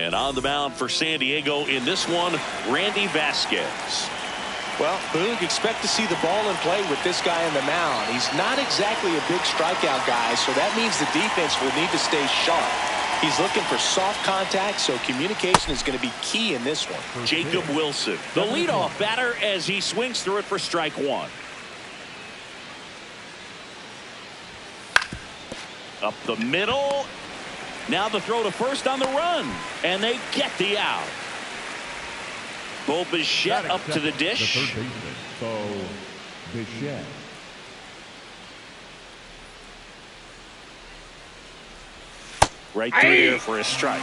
And on the mound for San Diego in this one, Randy Vasquez. Well, Boog, expect to see the ball in play with this guy on the mound. He's not exactly a big strikeout guy, so that means the defense will need to stay sharp. He's looking for soft contact, so communication is going to be key in this one. Jacob Wilson, the leadoff batter, as he swings through it for strike one. Up the middle. Now the throw to first on the run, and they get the out. Bo Bichette up to the dish. The third baseman, Bo Bichette. Right through here for a strike.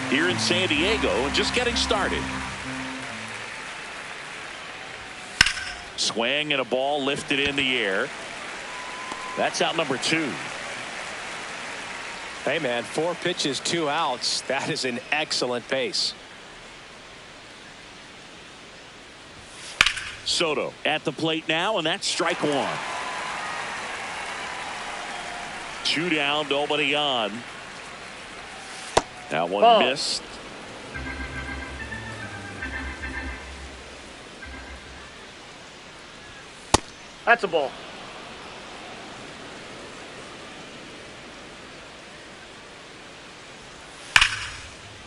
Here in San Diego, and just getting started. Swing and a ball lifted in the air. That's out number 2. Hey, man, 4 pitches, 2 outs. That is an excellent pace. Soto at the plate now, and that's strike 1. 2 down, nobody on. That one missed. That's a ball.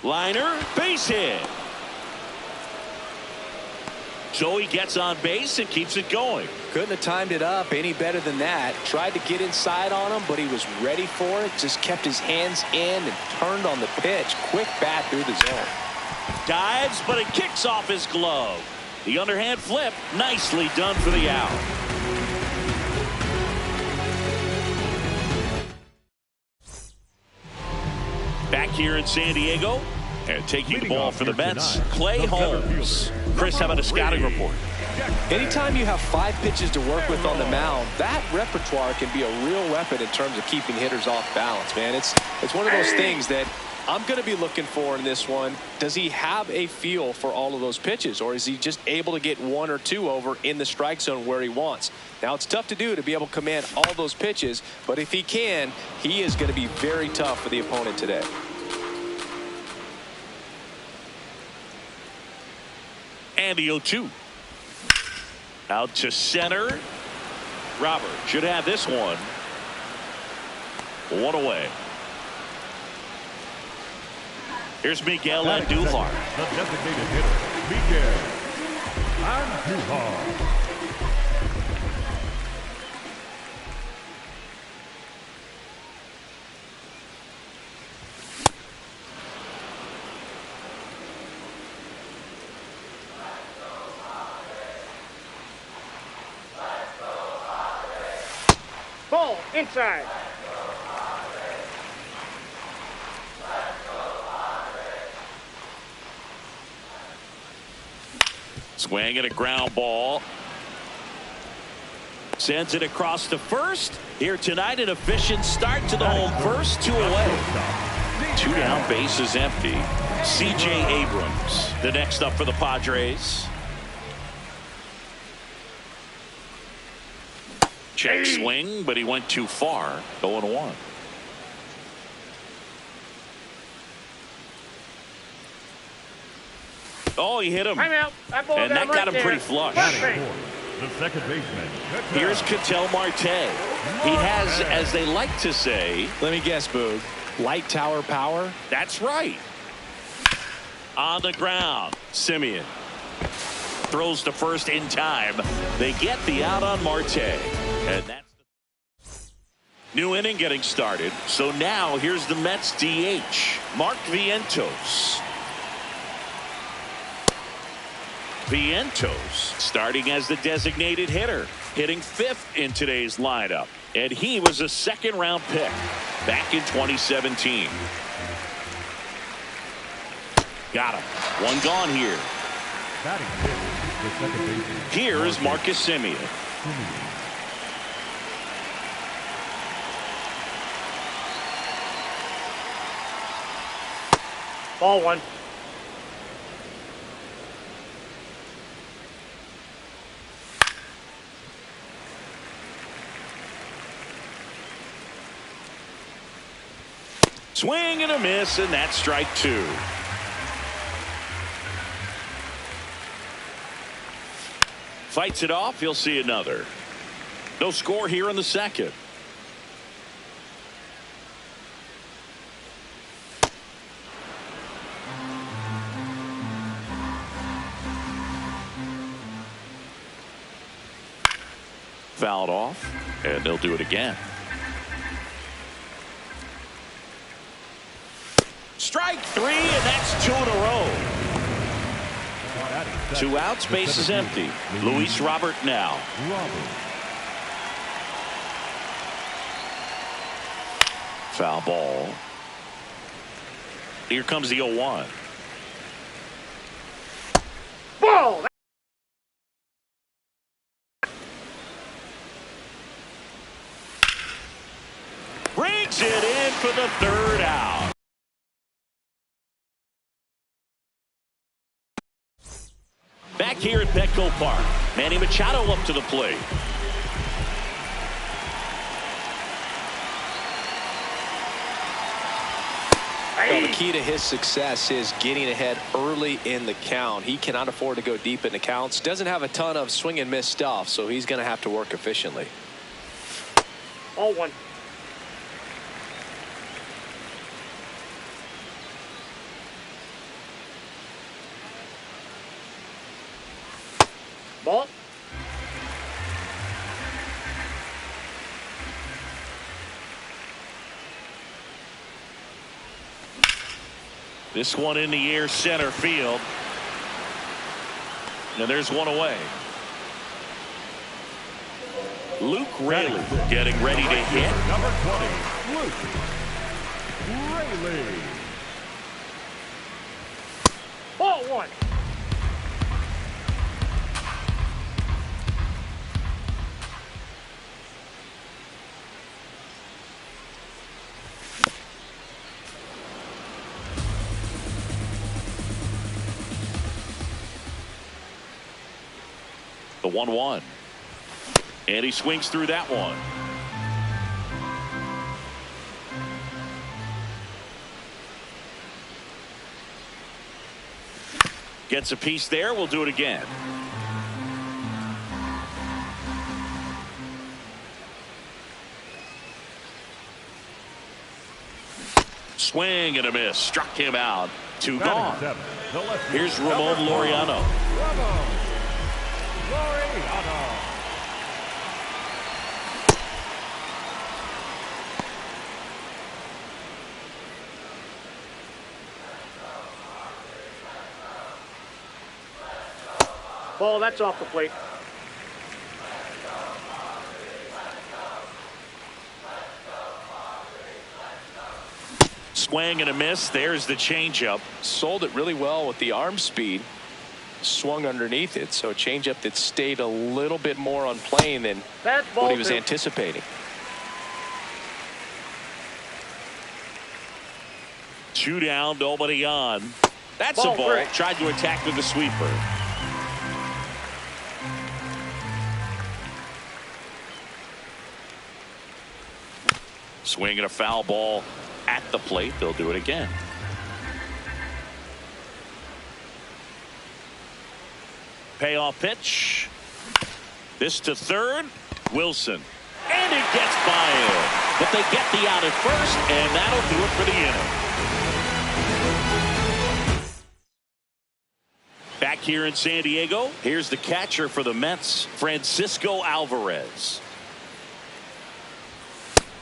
Liner, base hit. Joey gets on base and keeps it going. Couldn't have timed it up any better than that. Tried to get inside on him, but he was ready for it. Just kept his hands in and turned on the pitch. Quick bat through the zone. Dives, but it kicks off his glove. The underhand flip, nicely done for the out. Back here in San Diego, and taking the ball for the Mets, Clay Holmes. Chris, how about a scouting report? Anytime you have 5 pitches to work with on the mound, that repertoire can be a real weapon in terms of keeping hitters off balance, man. It's one of those things that I'm going to be looking for in this one. Does he have a feel for all of those pitches, or is he just able to get 1 or 2 over in the strike zone where he wants? Now, it's tough to do to be able to command all those pitches, but if he can, he is going to be very tough for the opponent today. And the 0-2. Out to center. Robert should have this one. 1 away. Here's Miguel Andujar. The designated hitter, Miguel Andujar. Ball inside. Swing and a ground ball. Sends it across to first. Here tonight, an efficient start to the home first. 2 away. 2 down, base is empty. C.J. Abrams, the next up for the Padres. Check swing, but he went too far. 0-1. Oh, he hit him. I'm out. And that got him pretty flush. The second baseman. Here's Ketel Marte. He has, as they like to say, let me guess, Boog, light tower power? That's right. On the ground, Simeon throws to first in time. They get the out on Marte. And that's the new inning getting started. So now here's the Mets DH, Mark Vientos. Vientos starting as the designated hitter, hitting 5th in today's lineup. And he was a 2nd-round pick back in 2017. Got him. 1 gone here. Here is Marcus Semien. Ball 1. Swing and a miss, and that's strike 2. Fights it off. He'll see another. No score here in the second. Fouled off, and they'll do it again. Strike three, and that's 2 in a row. 2 outs, base is empty. Luis Robert now. Foul ball. Here comes the 0-1. Ball. Brings it in for the 3rd out. Back here at Petco Park, Manny Machado up to the plate. Well, the key to his success is getting ahead early in the count. He cannot afford to go deep in the counts. Doesn't have a ton of swing and miss stuff, so he's going to have to work efficiently. 0-1. Ball. This one in the air, center field. And there's one away. Luke Raley getting ready to hit. Number 20, Luke Raley. Ball 1. The 1-1. And he swings through that one. Gets a piece there. We'll do it again. Swing and a miss. Struck him out. 2 gone. Here's Ramon Laureano. Ball, that's off the plate. Swing and a miss. There's the changeup. Sold it really well with the arm speed. Swung underneath it, so a changeup that stayed a little bit more on plane than what he was anticipating. 2 down, nobody on. That's a ball. Tried to attack with the sweeper. Swing and a foul ball at the plate. They'll do it again. Payoff pitch. This to third. Wilson. And it gets by him. But they get the out at first, and that'll do it for the inning. Back here in San Diego, here's the catcher for the Mets, Francisco Alvarez.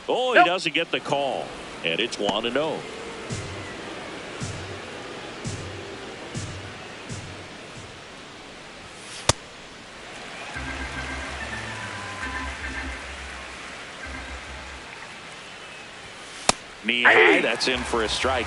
Oh, he doesn't get the call. And it's 1-0. Knee high, that's in for a strike.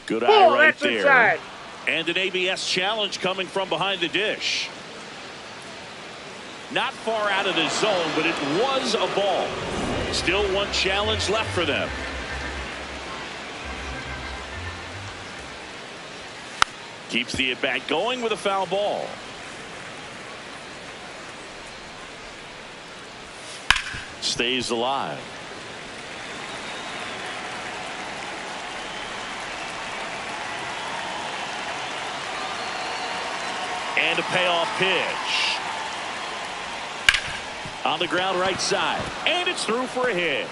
Good eye right there. Inside. And an ABS challenge coming from behind the dish. Not far out of the zone, but it was a ball. Still one challenge left for them. Keeps the at-bat going with a foul ball. stays alive. And a payoff pitch. On the ground right side. And it's through for a hit.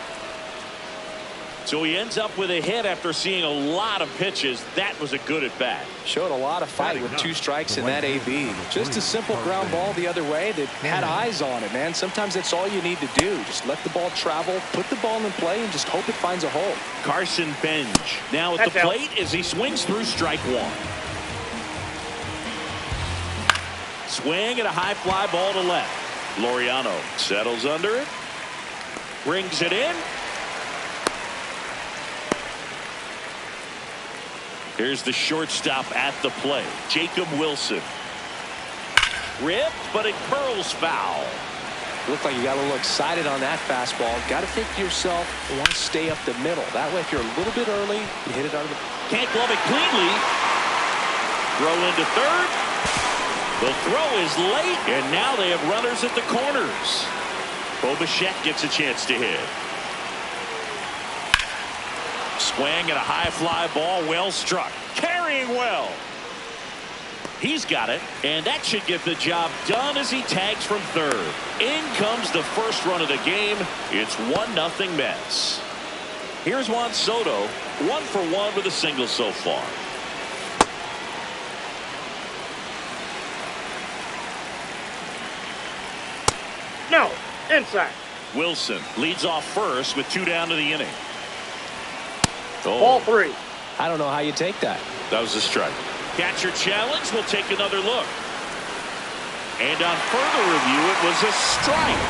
So he ends up with a hit after seeing a lot of pitches. That was a good at bat. Showed a lot of fight with 2 strikes in that AB. Just a simple ground ball the other way that had eyes on it, man. Sometimes that's all you need to do. Just let the ball travel, put the ball in play, and just hope it finds a hole. Carson Benj now at the plate as he swings through strike 1. Swing and a high fly ball to left. Laureano settles under it. Brings it in. Here's the shortstop at the plate, Jacob Wilson. Ripped, but it curls foul. Looked like you got a little excited on that fastball. Got to think to yourself, you want to stay up the middle. That way, if you're a little bit early, you hit it out of the... Can't glove it cleanly. Throw into third. The throw is late, and now they have runners at the corners. Bo Bichette gets a chance to hit. Swing and a high fly ball, well struck. Carrying well. He's got it, and that should get the job done as he tags from third. In comes the first run of the game. It's 1-0 Mets. Here's Juan Soto, 1 for 1 with a single so far. No, inside. Wilson leads off first with 2 down to the inning. Oh. Ball 3. I don't know how you take that. That was a strike. Catcher challenge. We'll take another look. And on further review, it was a strike.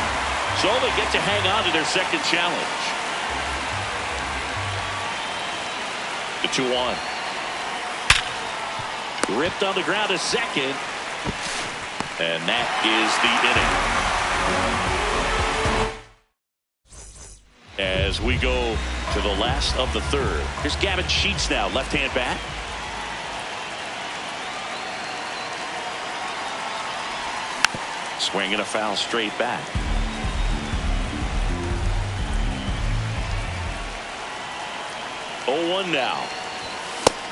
So they get to hang on to their second challenge. The 2-1. Ripped on the ground to second. And that is the inning. As we go to the last of the third. Here's Gavin Sheets now, left-hand bat. Swing and a foul straight back. Oh, 1 now.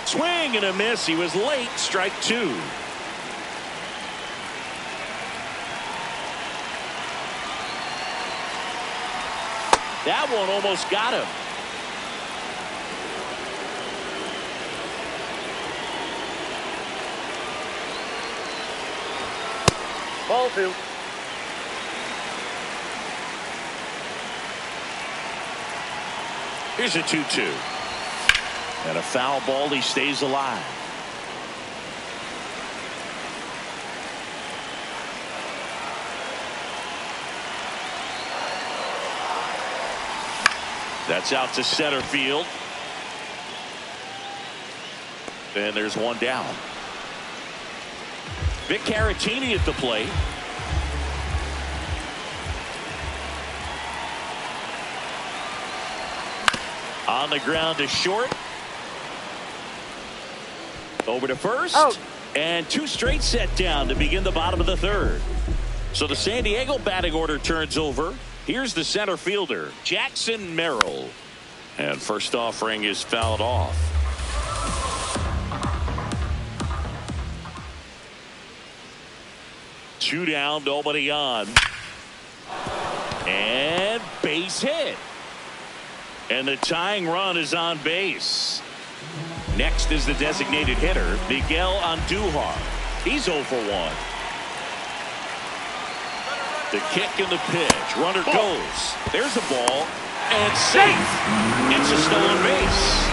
Swing and a miss. He was late. Strike 2. That one almost got him. Ball 2. Here's a 2-2. And a foul ball. He stays alive. That's out to center field. And there's 1 down. Vic Caratini at the plate. On the ground to short. Over to first. Out. And 2 straight set down to begin the bottom of the third. So the San Diego batting order turns over. Here's the center fielder, Jackson Merrill. And first offering is fouled off. Two down, nobody on. And base hit. And the tying run is on base. Next is the designated hitter, Miguel Andujar. He's 0 for 1. The kick and the pitch. Runner goes. There's a ball. And safe. It's a stolen base.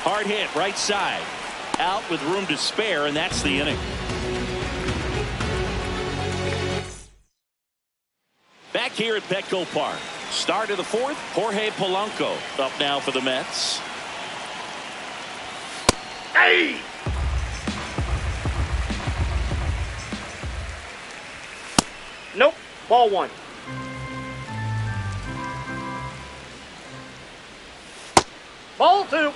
Hard hit right side. Out with room to spare, and that's the inning. Back here at Petco Park. Start of the 4th. Jorge Polanco up now for the Mets. Hey! Nope. Ball 1. Ball 2.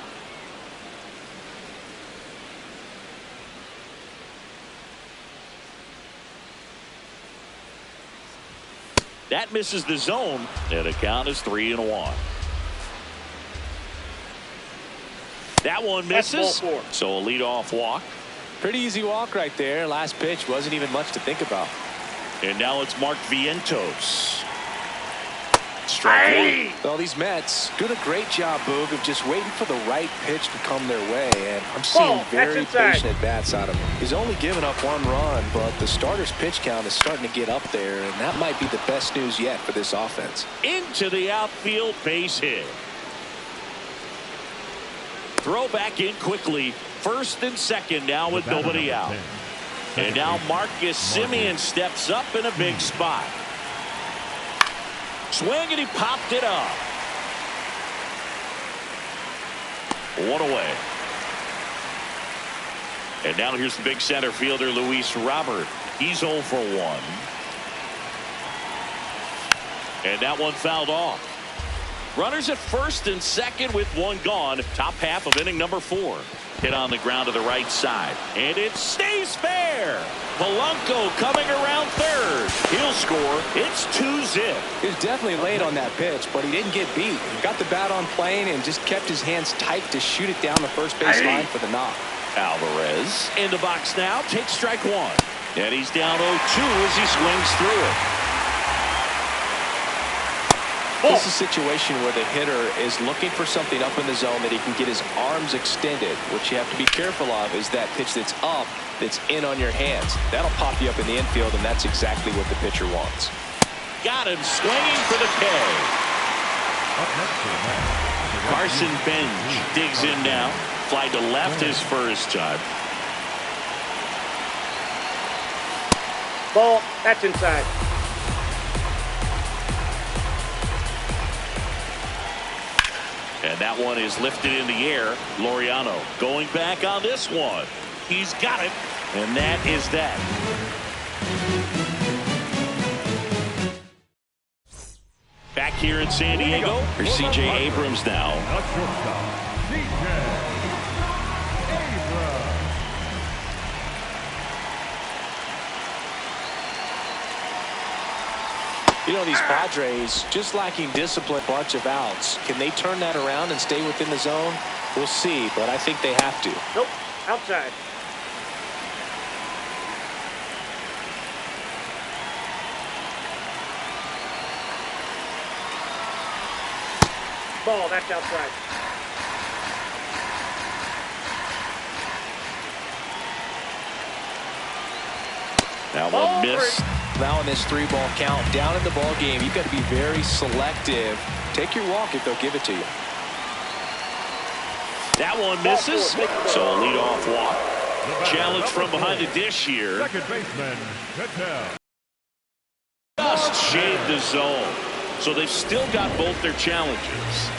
That misses the zone, and the count is 3-1. That one misses, That's ball 4. so a leadoff walk. Pretty easy walk right there. Last pitch wasn't even much to think about. And now it's Mark Vientos. Strike one. Well, these Mets doing a great job, Boog, of just waiting for the right pitch to come their way, and I'm seeing Ball, very that's inside. patient at-bats out of him. He's only given up 1 run, but the starter's pitch count is starting to get up there, and that might be the best news yet for this offense. Into the outfield, base hit. Throw back in quickly. First and second now with nobody out. And now Marcus Semien steps up in a big spot. Swing, and he popped it up. 1 away. And now here's the big center fielder, Luis Robert. He's 0 for 1. And that one fouled off. Runners at first and second with 1 gone. Top half of inning number 4. Hit on the ground to the right side. And it stays fair. Polanco coming around third. He'll score. It's 2-zip. He was definitely late on that pitch, but he didn't get beat. He got the bat on plane and just kept his hands tight to shoot it down the first base line for the knock. Alvarez in the box now. Takes strike 1. And he's down 0-2 as he swings through it. This is a situation where the hitter is looking for something up in the zone that he can get his arms extended. What you have to be careful of is that pitch that's up, that's in on your hands. That'll pop you up in the infield, and that's exactly what the pitcher wants. Got him swinging for the K. Carson Bench digs in now. Fly to left his first time. Ball, that's inside. And that one is lifted in the air. Laureano going back on this one. He's got it. And that is that. Back here in San Diego, here's C.J. Abrams now. A shortstop, C.J. Abrams. You know, these Padres just lacking discipline, bunch of outs. Can they turn that around and stay within the zone? We'll see, but I think they have to. Nope, outside. Ball, that's outside. Now Ball one miss. Now in this 3-ball count, down in the ball game, you've got to be very selective. Take your walk if they'll give it to you. That one misses. So a leadoff walk. Challenge from behind the dish here. Second baseman, Patel. Just shaved the zone. So they've still got both their challenges.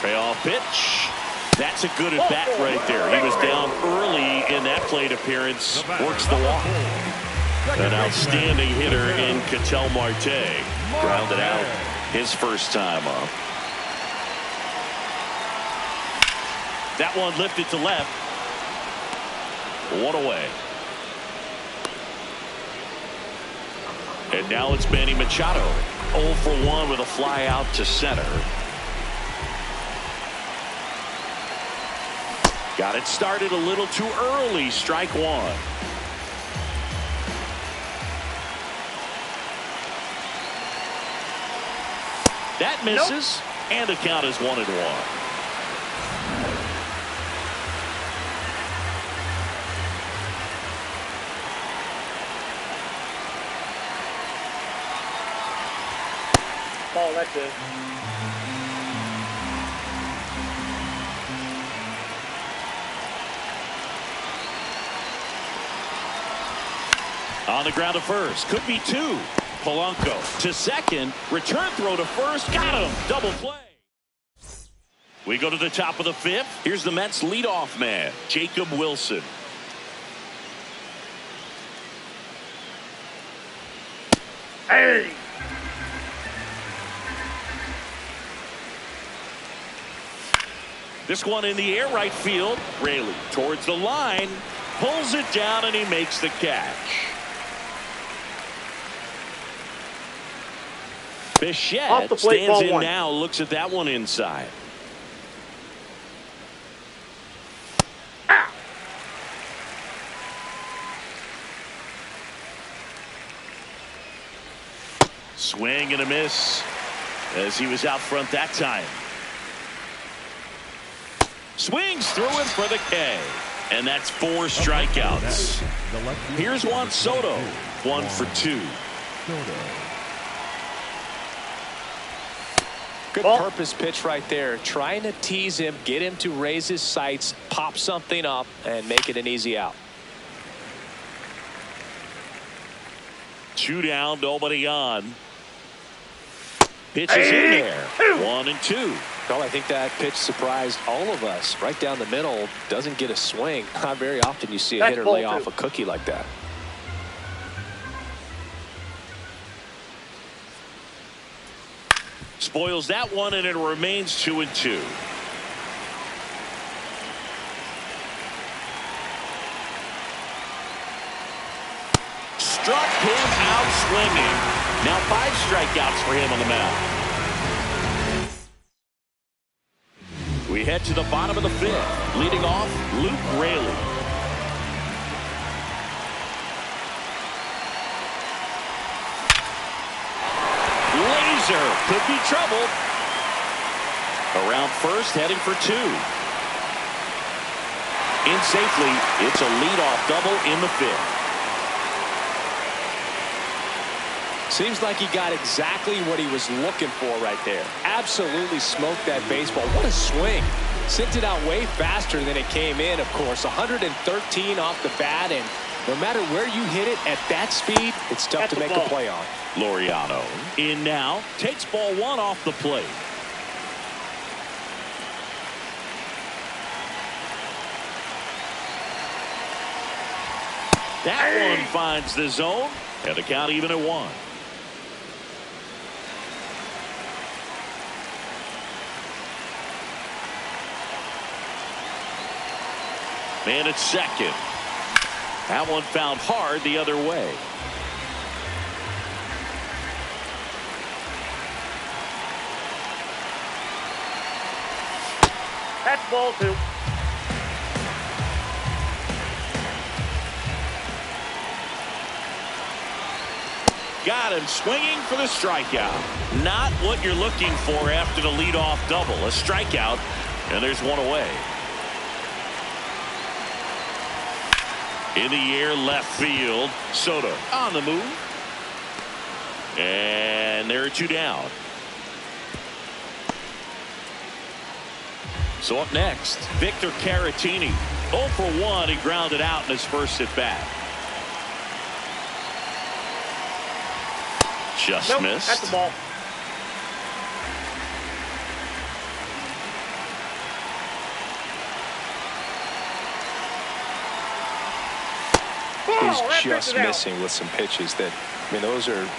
Payoff pitch. That's a good at bat right there. He was down early in that plate appearance. Works the walk. An outstanding hitter in Ketel Marte. Grounded out his first time up. That one lifted to left. 1 away. And now it's Manny Machado. 0 for 1 with a fly out to center. Got it started a little too early. Strike 1. That misses. Nope. And the count is 1-1. Ball, that's it. On the ground to first. Could be 2. Polanco to second. Return throw to first. Got him. Double play. We go to the top of the 5th. Here's the Mets leadoff man, Jacob Wilson. Hey! This one in the air, right field. Raley towards the line. Pulls it down and he makes the catch. Bichette stands in now, looks at that one inside. Swing and a miss as he was out front that time. Swings through it for the K. And that's 4 strikeouts. Here's Juan Soto, 1 for 2. Good purpose pitch right there. Trying to tease him, get him to raise his sights, pop something up, and make it an easy out. 2 down, nobody on. Pitch is in there. 1 and 2. Well, I think that pitch surprised all of us. Right down the middle, doesn't get a swing. Not very often you see a hitter lay off a cookie like that. Spoils that one, and it remains 2 and 2. Struck him out swinging. Now 5 strikeouts for him on the mound. We head to the bottom of the 5th. Leading off, Luke Raley. Laser could be trouble. Around first, heading for 2. In safely, it's a leadoff double in the 5th. Seems like he got exactly what he was looking for right there. Absolutely smoked that baseball. What a swing. Sent it out way faster than it came in, of course. 113 off the bat, and no matter where you hit it at that speed, it's tough to make a play on. Laureano in now, takes ball 1 off the plate. That one finds the zone, and the count even at 1. Man at second. That one found hard the other way. That's ball 2. Got him swinging for the strikeout. Not what you're looking for after the leadoff double. A strikeout, and there's 1 away. In the air, left field. Soto on the move. And there are 2 down. So up next, Victor Caratini. 0 for 1. He grounded out in his first at bat. Just missed. That's the ball. He's just missing with some pitches that, I mean,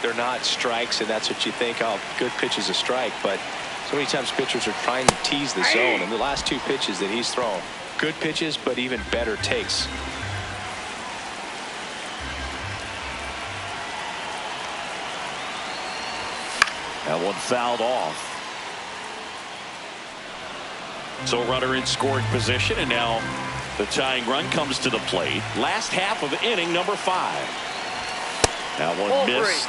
they're not strikes, and that's what you think, oh, good pitch is a strike, but so many times pitchers are trying to tease the zone, and the last 2 pitches that he's thrown, good pitches, but even better takes. That one fouled off. So runner in scoring position, and now the tying run comes to the plate. Last half of inning number 5. That one missed.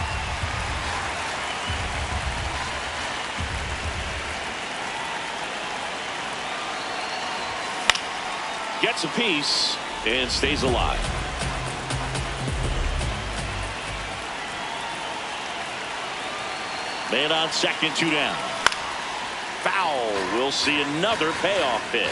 Gets a piece and stays alive. Man on second, 2 down. Foul. We'll see another payoff pitch.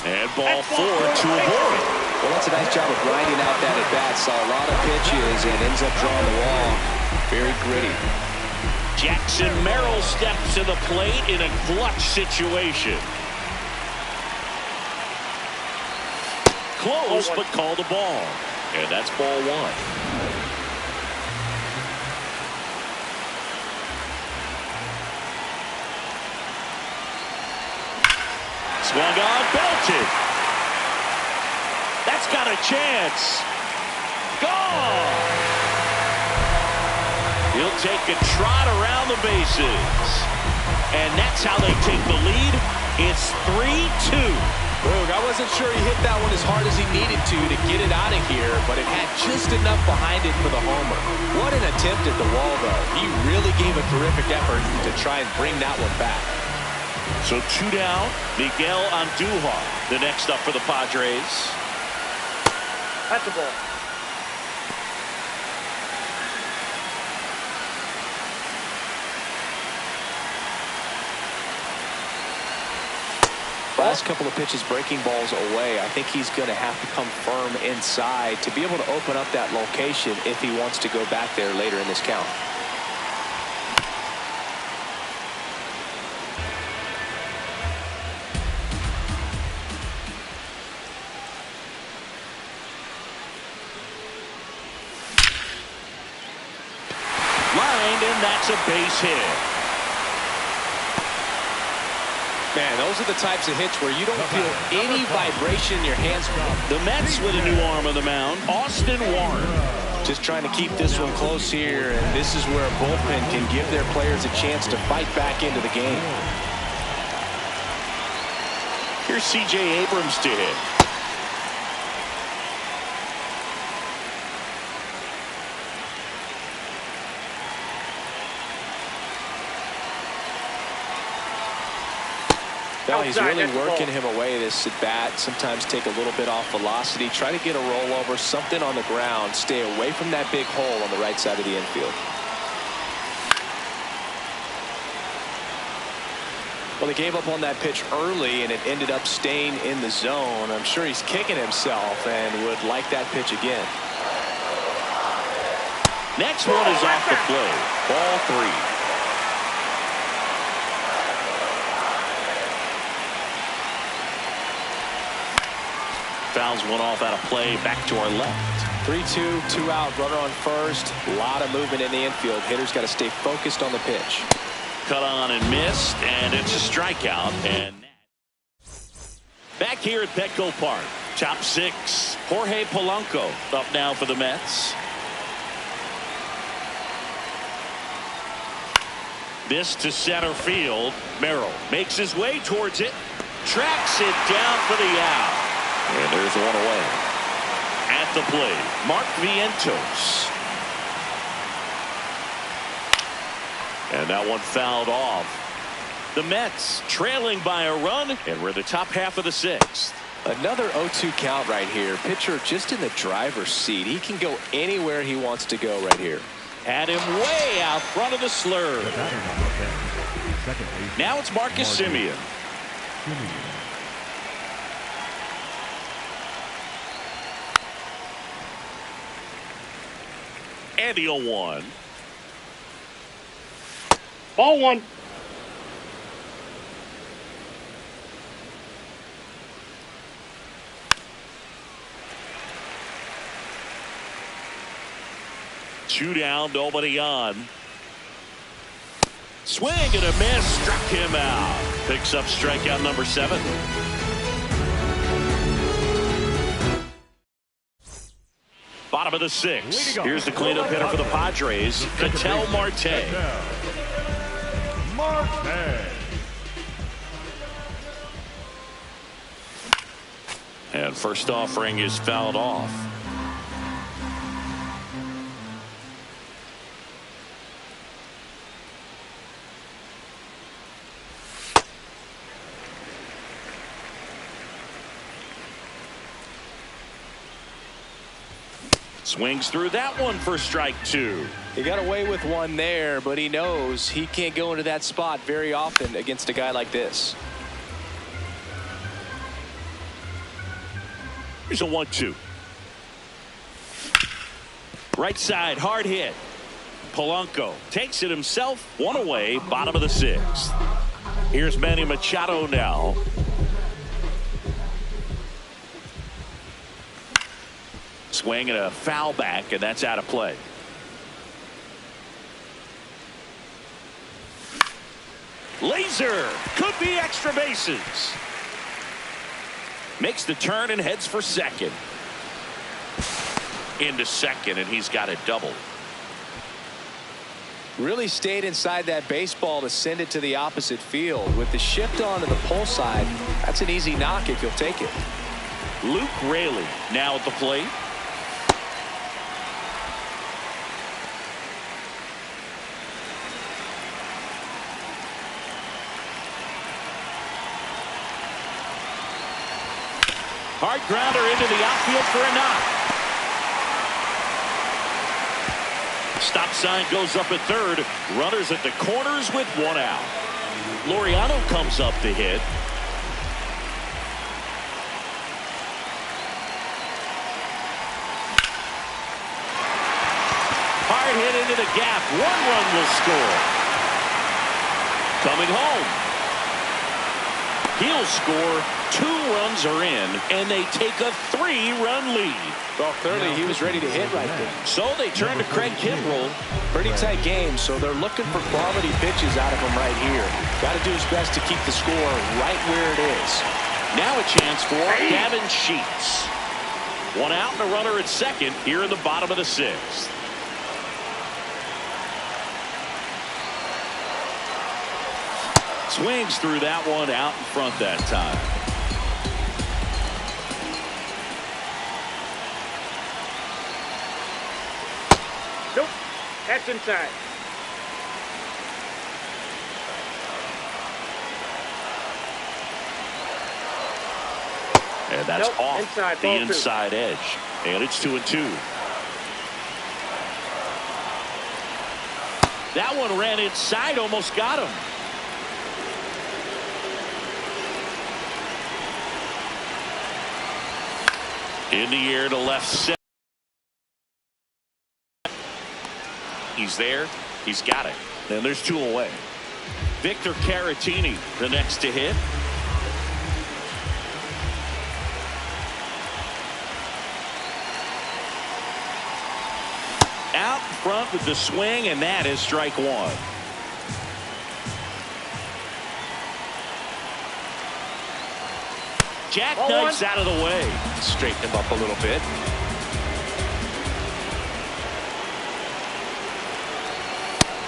And ball 4 to avoid. Well, that's a nice job of grinding out that at bat. Saw a lot of pitches and ends up drawing the wall. Very gritty. Jackson Merrill steps to the plate in a clutch situation. close, but called a ball. And that's ball one. Swung on, belted. That's got a chance. Gone. He'll take a trot around the bases. And that's how they take the lead. It's 3-2. Boog, I wasn't sure he hit that one as hard as he needed to get it out of here, but it had just enough behind it for the homer. What an attempt at the wall, though. He really gave a terrific effort to try and bring that one back. So 2 down. Miguel Andujar, the next up for the Padres. That's a ball. Last couple of pitches breaking balls away. I think he's going to have to come firm inside to be able to open up that location if he wants to go back there later in this count. Lined, and that's a base hit. Man, those are the types of hits where you don't feel any vibration in your hands. The Mets with a new arm on the mound, Austin Warren. Just trying to keep this one close here, and this is where a bullpen can give their players a chance to fight back into the game. Here's C.J. Abrams to hit. Well, he's really working him away this at bat. Sometimes take a little bit off velocity. Try to get a rollover, something on the ground. Stay away from that big hole on the right side of the infield. Well, he gave up on that pitch early, and it ended up staying in the zone. I'm sure he's kicking himself and would like that pitch again. Next one is off the plate. Ball 3. Fouls one off out of play, back to our left. 3-2, 2 out, runner on first. A lot of movement in the infield. Hitter's got to stay focused on the pitch. Cut on and missed, and it's a strikeout. And back here at Petco Park, top 6, Jorge Polanco up now for the Mets. This to center field. Merrill makes his way towards it, tracks it down for the out. And there's one away. At the plate, Mark Vientos. And that one fouled off. The Mets trailing by a run, and we're in the top half of the 6th. Another 0-2 count right here. Pitcher just in the driver's seat. He can go anywhere he wants to go right here. Had him way out front of the slurve. Now it's Marcus Semien. And the 0-1. Ball 1. Two down, nobody on. Swing and a miss, struck him out. Picks up strikeout number 7. Bottom of the 6th. Here's the cleanup hitter for the Padres, Ketel Marte. And first offering is fouled off. Swings through that one for strike 2. He got away with one there, but he knows he can't go into that spot very often against a guy like this. Here's a 1-2. Right side, hard hit. Polanco takes it himself. One away, bottom of the 6th. Here's Manny Machado now. swing and a foul back, and that's out of play. Laser could be extra bases. Makes the turn and heads for second. Into second, and he's got a double. Really stayed inside that baseball to send it to the opposite field. With the shift on to the pull side, that's an easy knock if you'll take it. Luke Raley now at the plate. Hard grounder into the outfield for a knock. Stop sign goes up at third. Runners at the corners with one out. Laureano comes up to hit. Hard hit into the gap. One run will score. Coming home. He'll score. 2 runs are in, and they take a 3-run lead. Well, clearly he was ready to hit right there. So they turn to Craig Kimbrel. Pretty tight game, so they're looking for quality pitches out of him right here. Got to do his best to keep the score right where it is. Now a chance for Gavin Sheets. 1 out and a runner at second here in the bottom of the 6th. Swings through that one out in front that time. Nope. That's inside. And that's Nope. off Inside, the ball 2. inside edge. And it's 2-2. That one ran inside, almost got him. In the air to left center. He's there. He's got it. And there's 2 away. Victor Caratini, the next to hit. Out in front with the swing, and that is strike 1. Jackknives out of the way. Straighten him up a little bit.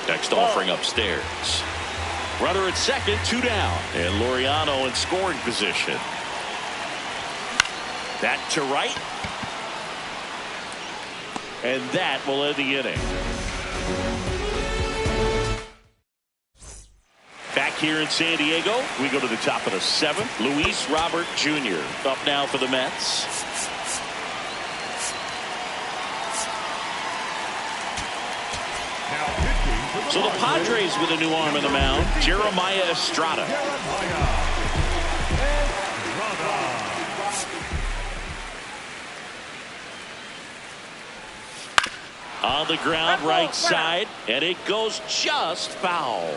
Next offering upstairs. Runner at second, 2 down. And Laureano in scoring position. That to right. And that will end the inning. Back here in San Diego, we go to the top of the 7th. Luis Robert Jr. up now for the Mets. So the Padres with a new arm in the mound, Jeremiah Estrada. On the ground, right side, and it goes just foul.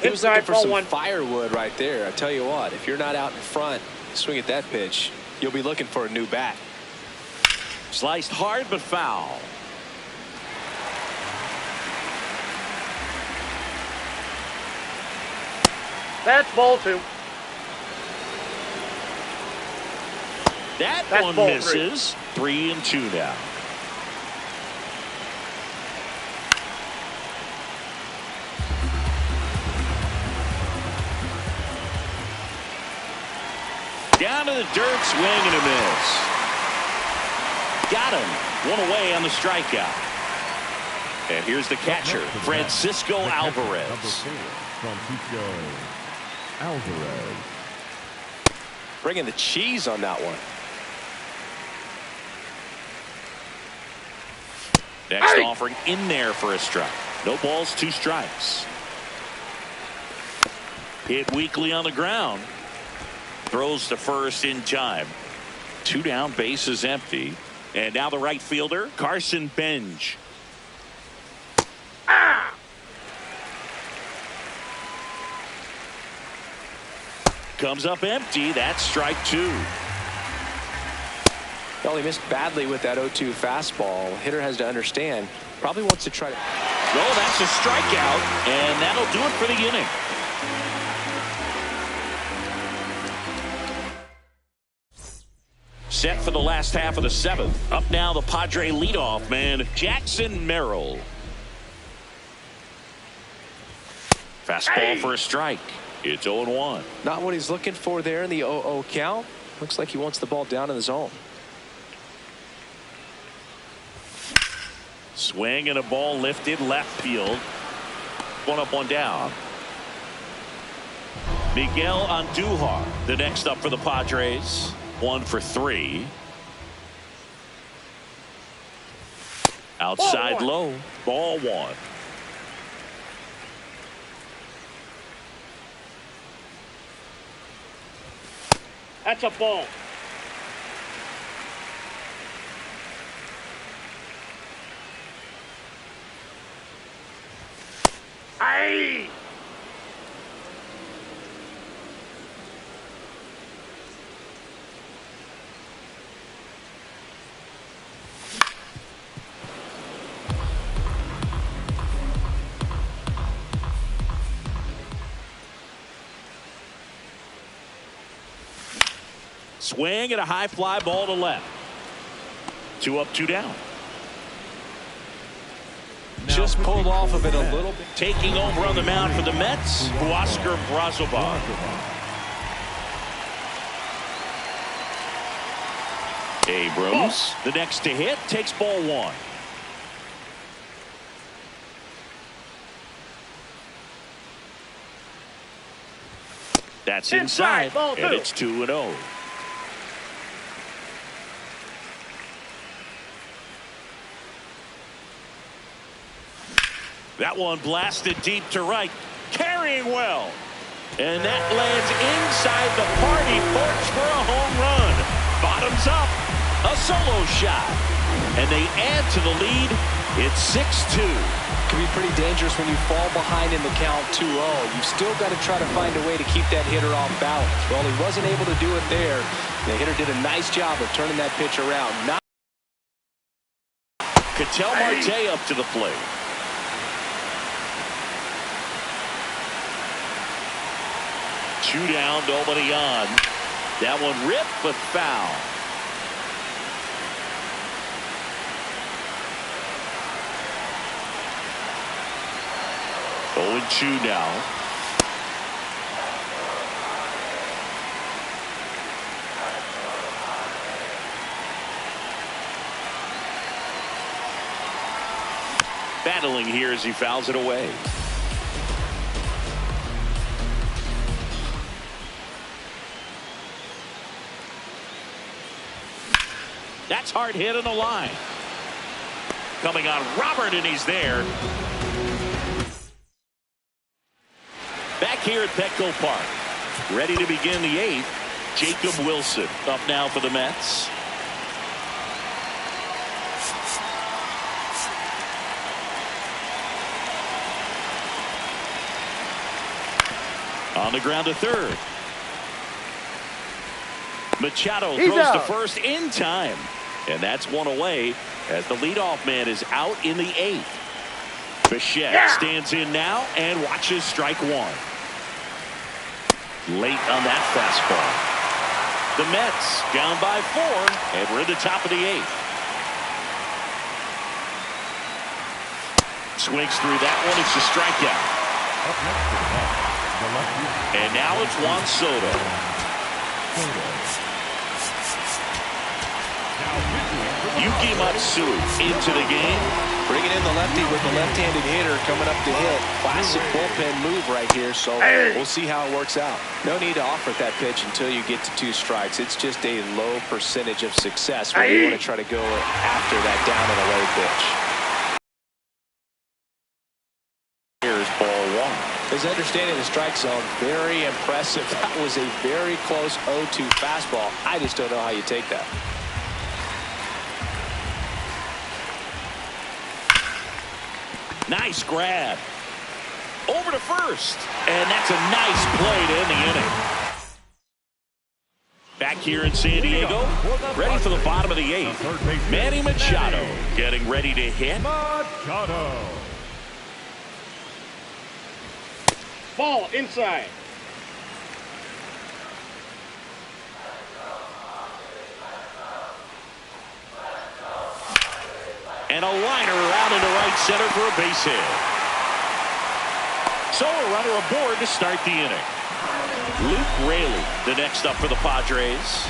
He was looking for some firewood right there. I tell you what, if you're not out in front, swing at that pitch, you'll be looking for a new bat. Sliced hard but foul. That's ball 2. That That's one ball misses. 3-2 now. Down to the dirt, swing and a miss. Got him. 1 away on the strikeout. And here's the catcher, Francisco Alvarez. Francisco Alvarez. Bringing the cheese on that one. Next offering in there for a strike. No balls, 2 strikes. Hit weakly on the ground. Throws to first in time. 2 down, bases empty. And now the right fielder, Carson Benj. Comes up empty. That's strike 2. Well, he missed badly with that 0-2 fastball. Hitter has to understand, probably wants to try to. Oh, that's a strikeout, and that'll do it for the inning. Set for the last half of the seventh. Up now, the Padre leadoff man, Jackson Merrill. Fastball for a strike. It's 0-1. Not what he's looking for there in the 0-0 count. Looks like he wants the ball down in the zone. Swing and a ball lifted left field. One up, one down. Miguel Andujar, the next up for the Padres. 1 for 3. Outside low. Ball 1. That's a ball. Aye. Swing and a high fly ball to left. 2 up, 2 down. Just pulled off of it a little bit. Taking over on the mound for the Mets, Huascar Brazoban. Abrams, the next to hit, takes ball 1. That's inside, ball and 2. it's 2-0. That one blasted deep to right, carrying well. And that lands inside the party porch for a home run. Bottoms up, a solo shot. And they add to the lead. It's 6-2. Can be pretty dangerous when you fall behind in the count 2-0. You've still got to try to find a way to keep that hitter off balance. Well, he wasn't able to do it there. The hitter did a nice job of turning that pitch around. Ketel Marte up to the plate. Two down, nobody on. That one ripped, but foul. Oh, and 2 now. Battling here as he fouls it away. That's hard hit on the line. Coming on Robert, and he's there. Back here at Petco Park. Ready to begin the 8th. Jacob Wilson up now for the Mets. On the ground to third. Machado throws to first in time. And that's one away as the leadoff man is out in the 8th. Bichette stands in now and watches strike 1. Late on that fastball. The Mets down by 4, and we're at the top of the 8th. Swings through that one. It's a strikeout. And now it's Juan Soto. Yuki Matsui into the game. Bringing in the lefty with the left-handed hitter coming up to hit. Classic bullpen move right here, so we'll see how it works out. No need to offer that pitch until you get to 2 strikes. It's just a low percentage of success when you want to try to go after that down and away pitch. Here's ball 1. His understanding of the strike zone, very impressive. That was a very close 0-2 fastball. I just don't know how you take that. Nice grab. Over to first. And that's a nice play to end the inning. Back back here in San Diego. Ready for the bottom of the 8th. Manny Machado getting ready to hit. Machado. Ball inside. And a liner out into right center for a base hit. So a runner aboard to start the inning. Luke Raley, the next up for the Padres.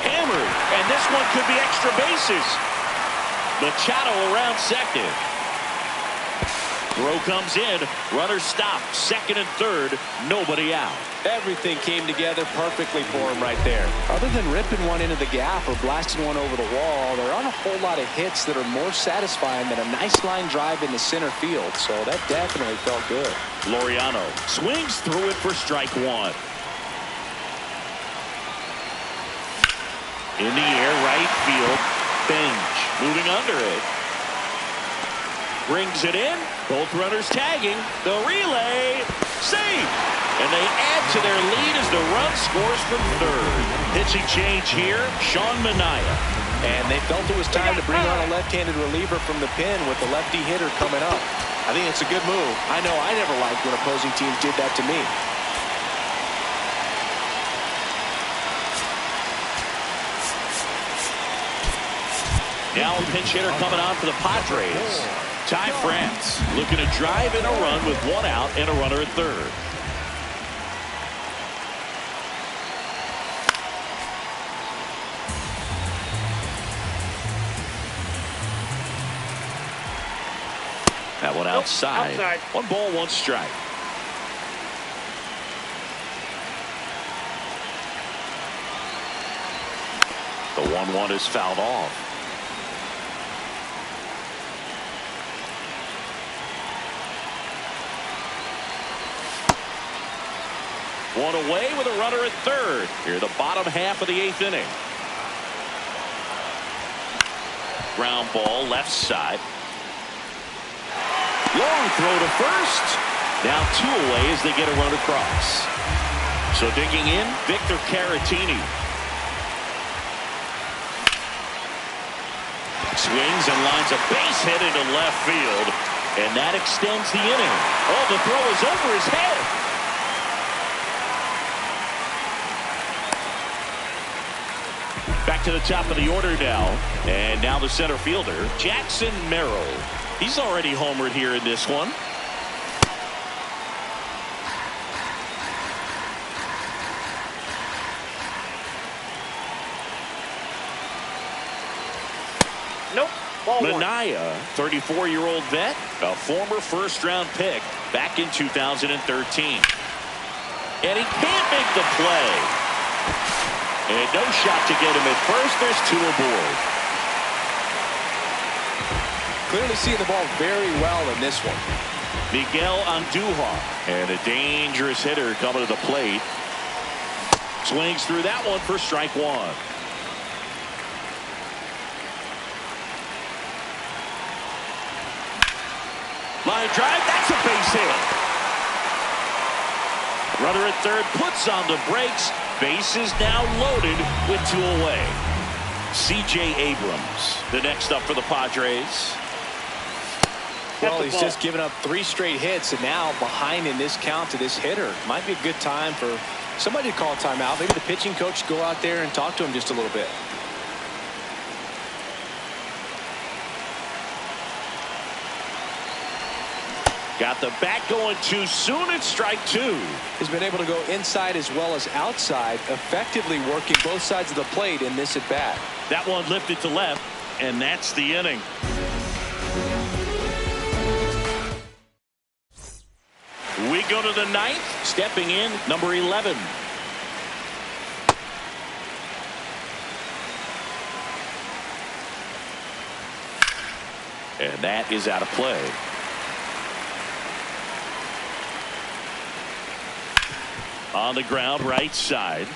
Hammered, and this one could be extra bases. Machado around second. Throw comes in. Runner stopped. Second and third. Nobody out. Everything came together perfectly for him right there. Other than ripping one into the gap or blasting one over the wall, there aren't a whole lot of hits that are more satisfying than a nice line drive in the center field. So that definitely felt good. Laureano swings through it for strike one. In the air, right field. Bench moving under it. Brings it in. Both runners tagging. The relay. Save. And they add to their lead as the run scores from third. Pitching change here. Sean Manaea. And they felt it was time to bring on a left-handed reliever from the pen with the lefty hitter coming up. I think it's a good move. I know I never liked when opposing teams did that to me. Now a pinch hitter coming on for the Padres. Ty France looking to drive in a run with one out and a runner at third. That one outside. One ball, one strike. The 1-1 is fouled off. One away with a runner at third. Here, the bottom half of the 8th inning. Ground ball, left side. Long throw to first. Now 2 away as they get a run across. So digging in, Victor Caratini. Swings and lines a base hit into left field. And that extends the inning. Oh, the throw is over his head. Back to the top of the order now. And now the center fielder, Jackson Merrill. He's already homered here in this one. Nope. Ball one. Manaea, 34-year-old vet, a former first-round pick back in 2013. And he can't make the play. And no shot to get him at first. There's 2 aboard. Clearly seeing the ball very well in this one. Miguel Andujar. And a dangerous hitter coming to the plate. Swings through that one for strike one. Line drive. That's a base hit. Runner at third puts on the brakes. Base is now loaded with 2 away. C.J. Abrams, the next up for the Padres. Well, he's just given up 3 straight hits, and now behind in this count to this hitter. Might be a good time for somebody to call a timeout. Maybe the pitching coach go out there and talk to him just a little bit. Got the bat going too soon. It's strike 2. He's been able to go inside as well as outside, effectively working both sides of the plate in this at bat. That one lifted to left, and that's the inning. We go to the 9th. Stepping in, number 11. And that is out of play. On the ground, right side.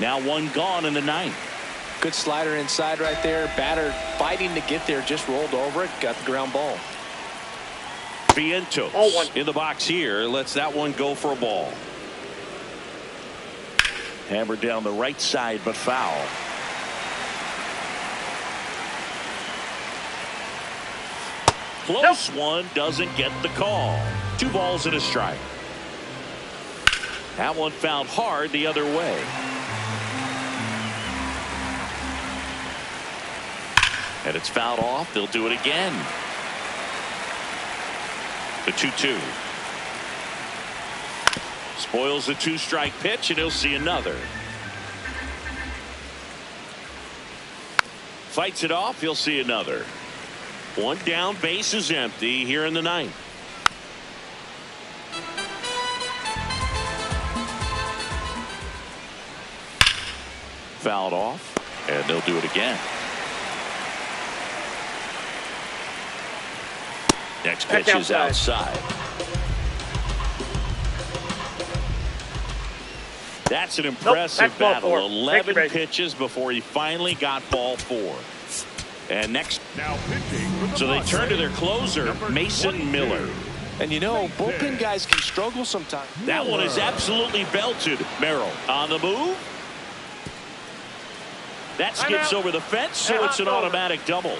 Now one gone in the ninth. Good slider inside right there. Batter fighting to get there, just rolled over it, got the ground ball. Vientos in the box here, lets that one go for a ball. Hammered down the right side, but foul. Close one, doesn't get the call. 2 balls and a strike. That one fouled hard the other way. And it's fouled off. They'll do it again. The 2-2. Spoils the 2-strike pitch, and he'll see another. Fights it off. He'll see another. One down, base is empty here in the ninth. Fouled off, and they'll do it again. Next pitch is outside. That's an impressive battle. 11 pitches before he finally got ball 4. And next, so they turn to their closer, Mason Miller. And you know, bullpen guys can struggle sometimes. That one is absolutely belted. Merrill on the move. That skips over the fence, so it's an automatic double.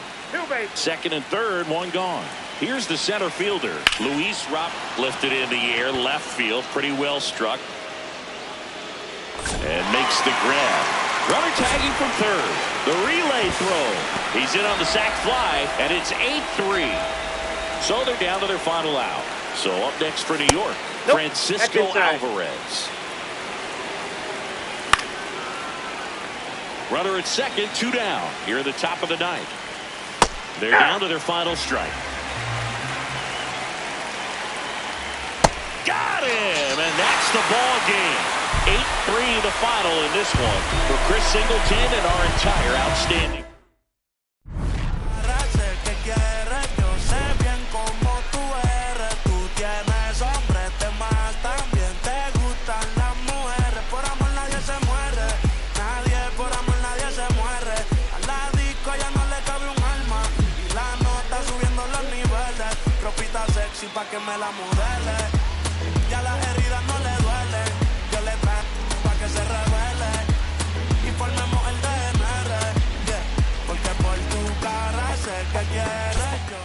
Second and third, one gone. Here's the center fielder. Luis Robert lifted in the air, left field, pretty well struck. And makes the grab. Runner tagging from third. The relay throw. He's in on the sac fly, and it's 8-3. So they're down to their final out. So up next for New York, Francisco Alvarez. Runner at second, 2 down. Here at the top of the ninth. They're down to their final strike. Got him, and that's the ball game. 8-3 the final in this one for Chris Singleton and our entire outstanding. Pa' que me la modele, ya las heridas no le duelen, yo le traigo pa' que se revele, y formemos el DNR, yeah, porque por tu cara sé que quieres.